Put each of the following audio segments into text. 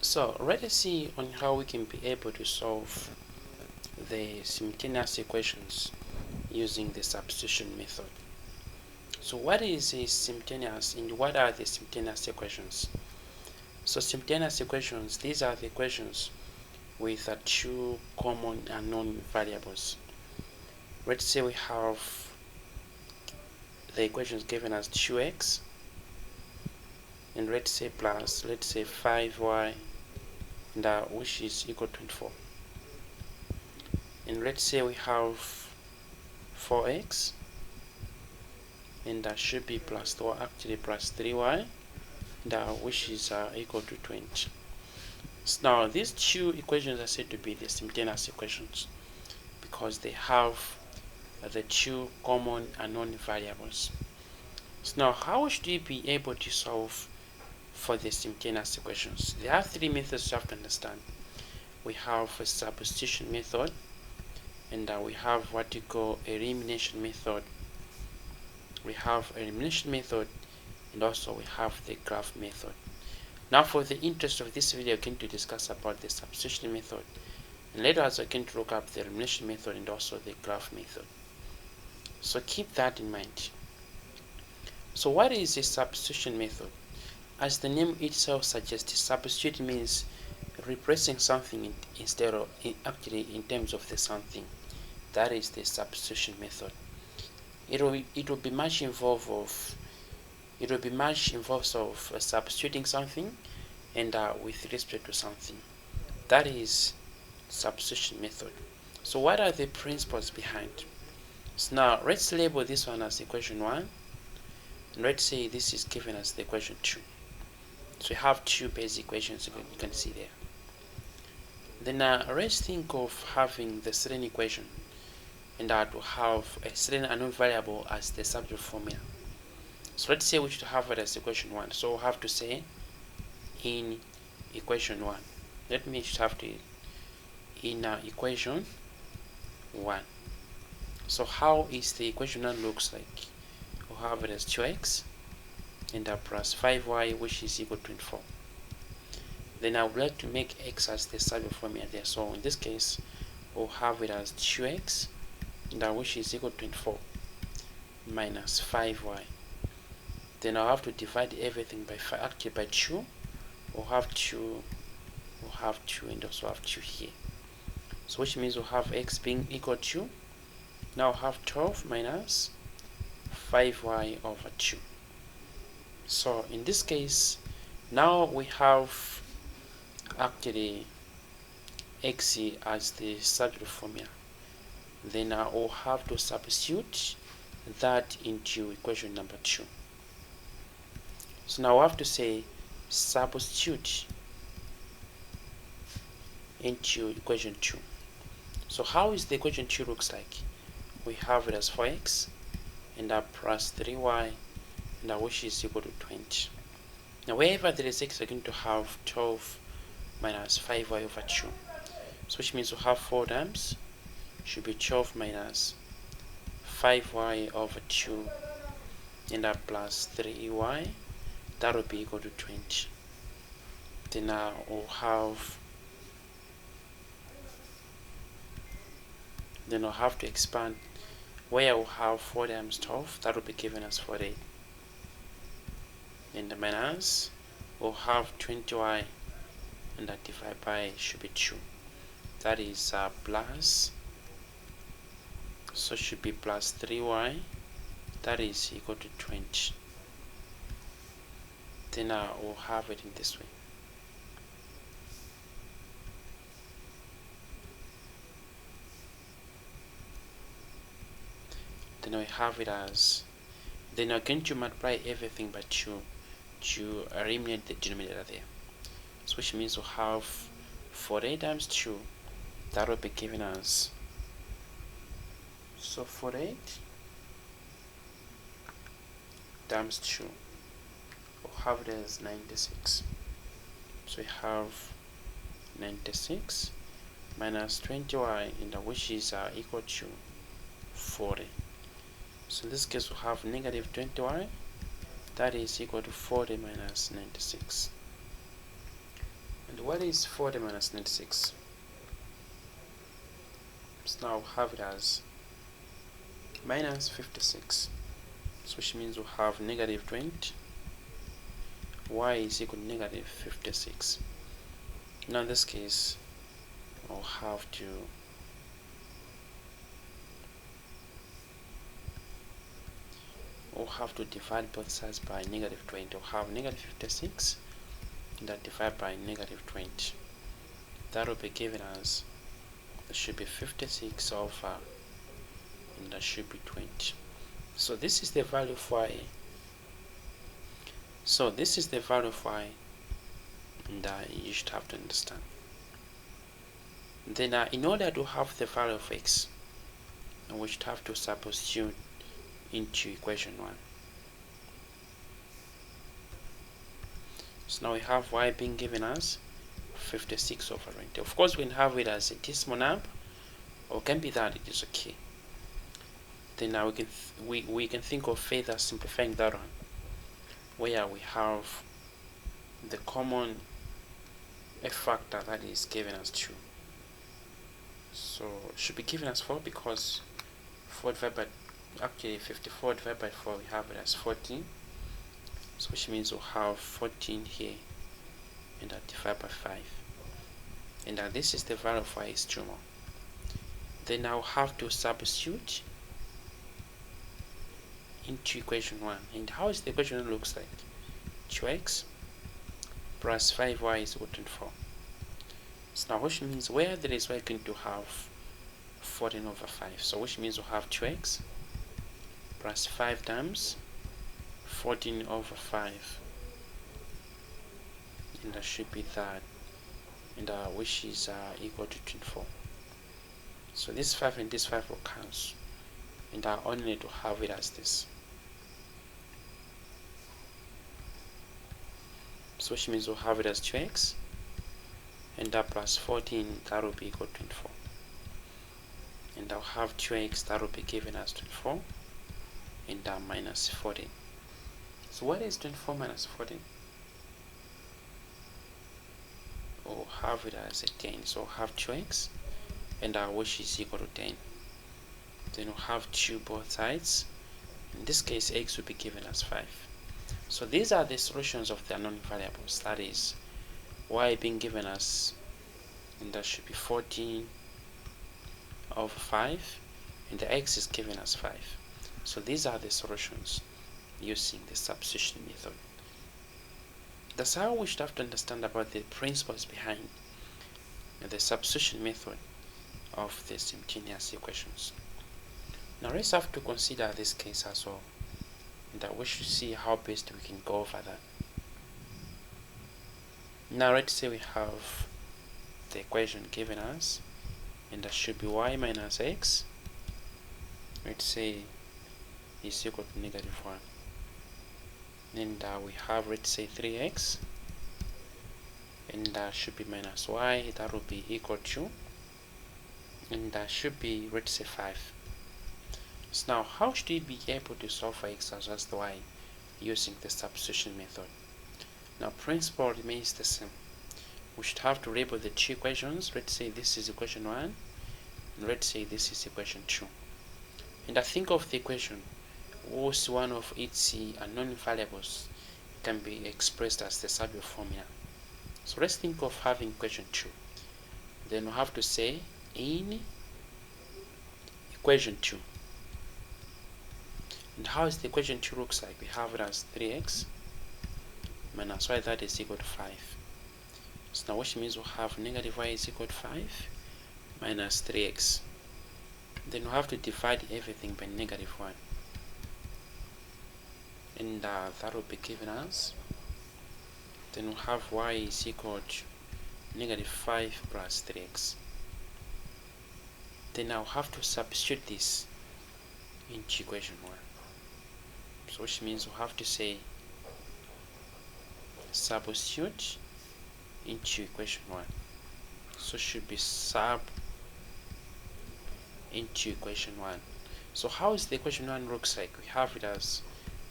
So let's see on how we can be able to solve the simultaneous equations using the substitution method. So what is a simultaneous and what are the simultaneous equations? So simultaneous equations, these are the equations with two common unknown variables. Let's say we have the equations given as 2x and let's say 5y and which is equal to 24. And let's say we have 4x and that should be plus 3y and which is equal to 20. So now these two equations are said to be the simultaneous equations because they have the two common unknown variables. So now how should we be able to solve for the simultaneous equations? There are three methods you have to understand. We have a substitution method, and we have what you call elimination method. We have elimination method, and also we have the graph method. Now for the interest of this video, we're going to discuss about the substitution method, and later we're going to look up the elimination method and also the graph method. So keep that in mind. So what is a substitution method? As the name itself suggests, substitute means replacing something instead of actually in terms of the something. That is the substitution method. It will be much involved of substituting something and with respect to something. That is substitution method. So what are the principles behind? So now let's label this one as equation 1 and let's say this is given as the equation 2. So we have two basic equations you can see there. Then let's think of having the certain equation and to have a certain unknown variable as the subject formula. So let's say we should have it as equation 1. So we'll have to say in equation 1. Let me just have to in equation 1. So how is the equation 1 looks like? We'll have it as 2x and plus 5y which is equal to 24. Then I would like to make x as the subject formula there. So in this case, we'll have it as 2x and which is equal to 24 minus 5y. Then I'll have to divide everything by 2. We'll have 2 and also have 2 here. So which means we'll have x being equal to, now we'll have 12 minus 5y over 2. So in this case, now we have actually x as the subject formula. Then I will have to substitute that into equation number 2. So now I have to say substitute into equation 2. So how is the equation 2 looks like? We have it as 4x and plus 3y and which is equal to 20. Now wherever there is x, we're going to have 12 minus 5y over 2. So which means we'll have 4 times should be 12 minus 5y over 2 and plus 3y. That will be equal to 20. Then we'll have to expand where we'll have 4 times 12. That will be given as 48. And the minus we'll have 20y and that divided by should be 2. That is plus, so should be plus 3y. That is equal to 20. Then we'll have it in this way. Then we have it as, then we're going to multiply everything by 2 to eliminate the denominator there. So which means we'll have 48 times 2. That will be given as, so 48 times 2. We'll have it as 96. So we have 96 minus 20y and which is equal to 40. So in this case we'll have negative 20y. That is equal to 40 minus 96. And what is 40 minus 96? So now we have it as minus 56, so which means we have negative 20. Y is equal to negative 56. Now in this case, we'll have to divide both sides by negative 20. We'll have negative 56 that divide by negative 20. That will be given as, it should be 56 over, and that should be 20. So this is the value for y. So this is the value of y, and you should have to understand. Then in order to have the value of x, we should have to substitute into equation 1. So now we have y being given as 56 over 20. Of course, we can have it as a decimal number, or it can be that it is okay. Then now we can think of further simplifying that one, where we have the common factor that is given as 2. So it should be given as 4, because 4 divided by, actually 54 divided by 4, we have it as 14. So which means we'll have 14 here, and that divided by 5. And this is the value of y is 2 more. Then I'll have to substitute into equation 1. And how is the equation 1 looks like? 2x plus 5y is equal to 4. So now which means where there is y, we're going to have 14 over 5. So which means we'll have 2x plus 5 times 14 over 5. And that should be that. And which is equal to 24. So this 5 and this 5 will cancel. And I only need to have it as this. So which means we'll have it as 2x, and plus 14, that will be equal to 24. And I'll have 2x, that will be given as 24, and minus 14. So what is 24 minus 14? We'll have it as a 10. So we'll have 2x, and which is equal to 10. Then we'll have 2 both sides. In this case, x will be given as 5. So these are the solutions of the unknown variables. That is, y being given as, and that should be 14 over 5, and the x is given as 5. So these are the solutions using the substitution method. That's how we should have to understand about the principles behind the substitution method of the simultaneous equations. Now let's have to consider this case as well, and we should see how best we can go over that. Now let's say we have the equation given us, and that should be y minus x, let's say, is equal to negative 1. And we have, let's say, 3x, and that should be minus y, that will be equal to, and that should be, let's say, 5. So now, how should we be able to solve for x as well as the y using the substitution method? Now, principle remains the same. We should have to label the two equations. Let's say this is equation 1, and let's say this is equation 2. And I think of the equation was one of its unknown variables can be expressed as the Sabio formula. So let's think of having equation 2. Then we have to say in equation 2. And how is the equation 2 looks like? We have it as 3x minus y, that is equal to 5. So now which means we have negative y is equal to 5 minus 3x. Then we have to divide everything by negative 1. And that will be given us. Then we have y is equal to negative 5 plus 3x. Then I'll have to substitute this into equation 1. So which means we have to say substitute into equation 1. So should be sub into equation 1. So how is the equation 1 looks like? We have it as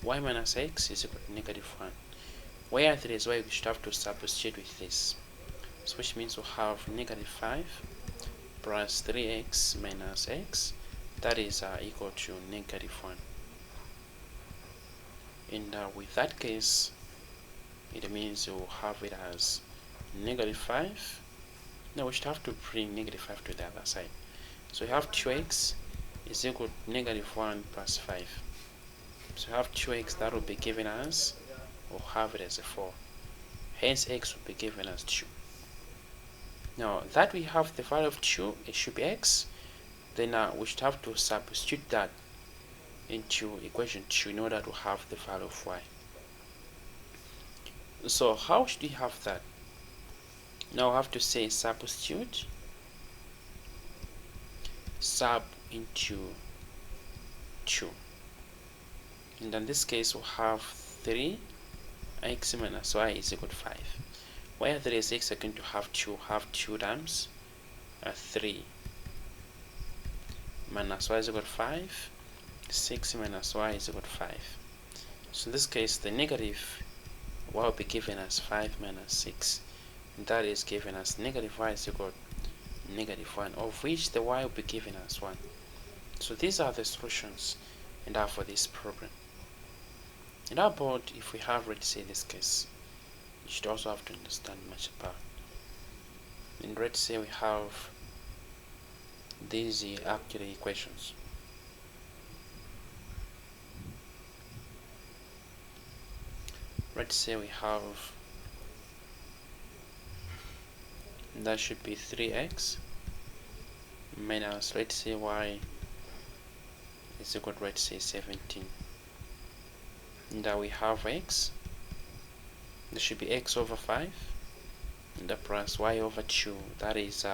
y minus x is equal to negative 1. Where there is y, we should have to substitute with this. so which means we'll have negative 5 plus 3x minus x, that is equal to negative 1. And with that case, it means we'll have it as negative 5. Now we should have to bring negative 5 to the other side. So we have 2x is equal to negative 1 plus 5. So we have 2x, that will be given as, we'll have it as a 4. Hence x will be given as 2. Now that we have the value of 2, it should be x, then we should have to substitute that into equation 2 in order to have the value of y. So how should we have that? Now I have to say substitute sub into 2, and in this case we'll have 3x minus y is equal to 5. Where there is x are going to have 2 times 3 minus y is equal to 5, 6 minus y is equal to 5. So in this case the negative y will be given as 5 minus 6, and that is given as negative y is equal to negative 1, of which the y will be given as 1. So these are the solutions and are for this problem. And how about if we have, let's say, this case? You should also have to understand much about. And let's say we have these actually equations. Let's say we have, that should be 3x minus, let's say, y is equal to, let's say, 17. And that we have x, there should be x over 5, and the plus y over 2, that is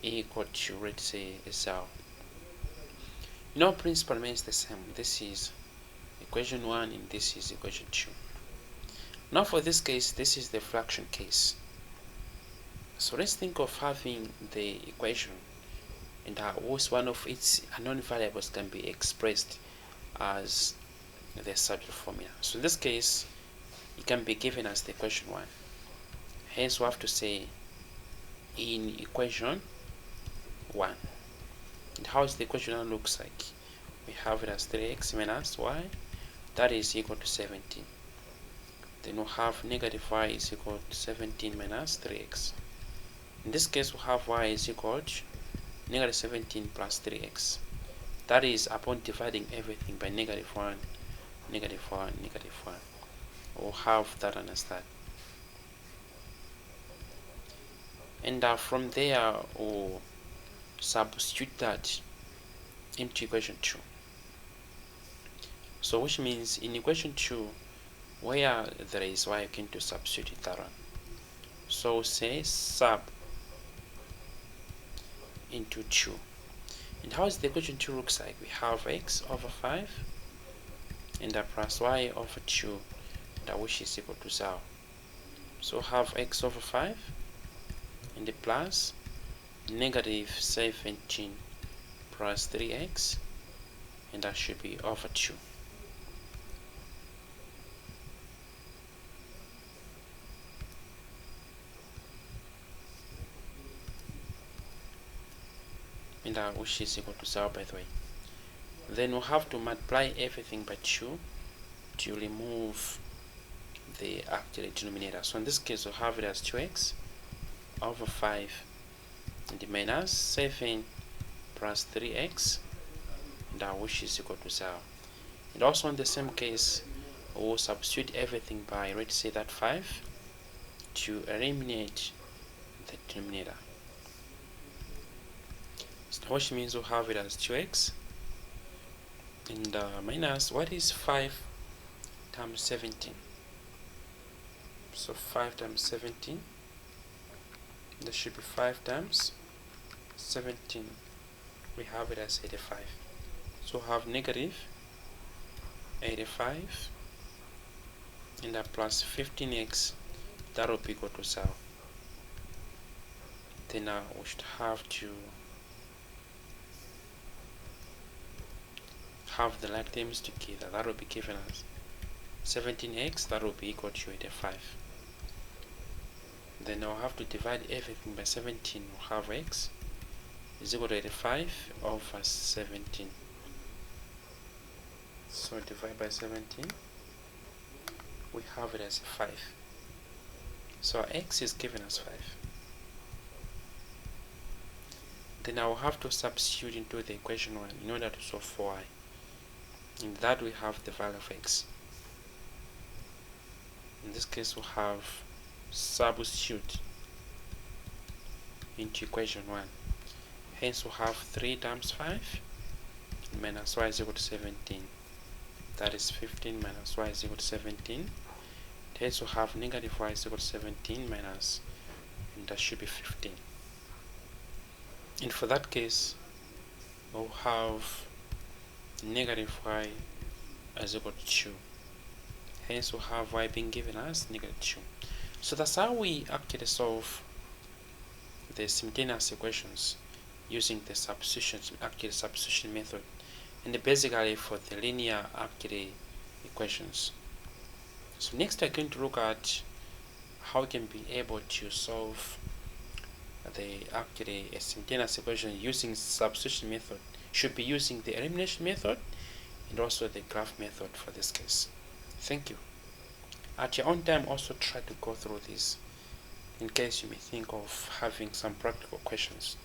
equal to, let's say, zero. Principle remains the same. This is equation 1 and this is equation 2. Now for this case, this is the fraction case. So let's think of having the equation and whose one of its unknown variables can be expressed as the substitute formula. So in this case, it can be given as the equation 1. Hence we have to say in equation 1. And how is the equation 1 looks like? We have it as 3x minus y, that is equal to 17. Then we'll have negative y is equal to 17 minus 3x. In this case, we'll have y is equal to negative 17 plus 3x. That is upon dividing everything by negative 1, negative 1, negative 1. We'll have that as that. And from there, we'll substitute that into equation 2. So which means in equation 2, where there is y, you can to substitute that one. So say sub into 2. And how is the equation 2 looks like? We have x over 5 and plus y over 2, that which is equal to 0. So have x over 5 and the plus negative 17 plus 3x, and that should be over 2. And which is equal to 0, by the way. Then we'll have to multiply everything by 2 to remove the actual denominator. So in this case, we'll have it as 2x over 5 and minus 7 plus 3x, and which is equal to 0. And also in the same case, we'll substitute everything by, let's say, that 5 to eliminate the denominator. So which means we'll have it as 2x and minus, what is 5 times 17? So 5 times 17, there should be 5 times 17. We have it as 85. So have negative 85 and plus 15x, that will be equal to 0. Then we should have to have the like terms together. That will be given as 17x, that will be equal to 85. Then I'll have to divide everything by 17. We'll have x is equal to 85 over 17. So divide by 17, we have it as 5. So our x is given as 5. Then I will have to substitute into the equation 1 in order to solve for y. In that we have the value of x. In this case we'll have substitute into equation 1. Hence we'll have 3 times 5 minus y is equal to 17. That is 15 minus y is equal to 17. Hence we'll have negative y is equal to 17 minus, and that should be 15. And for that case, we'll have negative y is equal to 2. Hence we'll have y being given as negative 2. So that's how we actually solve the simultaneous equations using the substitution method, and basically for the linear equations. So next I'm going to look at how we can be able to solve the simultaneous equation using substitution method. Should be using the elimination method and also the graph method for this case. Thank you. At your own time, also try to go through this in case you may think of having some practical questions.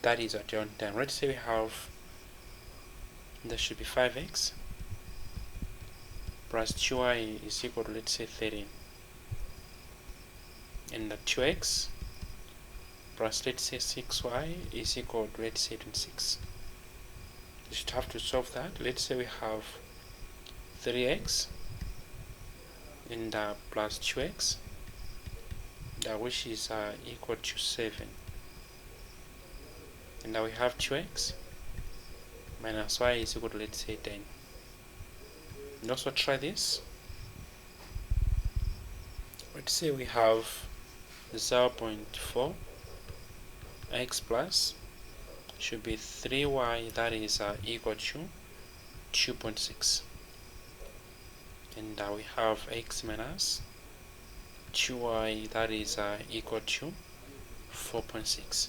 That is at your own time. Let's say we have, there should be 5x plus 2y is equal to, let's say, 13, and the 2x plus, let's say, 6y is equal to, let's say, 26. You should have to solve that. Let's say we have 3x and plus 2x, which is equal to 7, and now we have 2x minus y is equal to, let's say, 10. And also try this. Let's say we have 0.4 x plus should be 3y, that is equal to 2.6, and we have x minus 2y, that is equal to 4.6.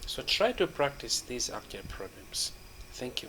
So try to practice these actual problems. Thank you.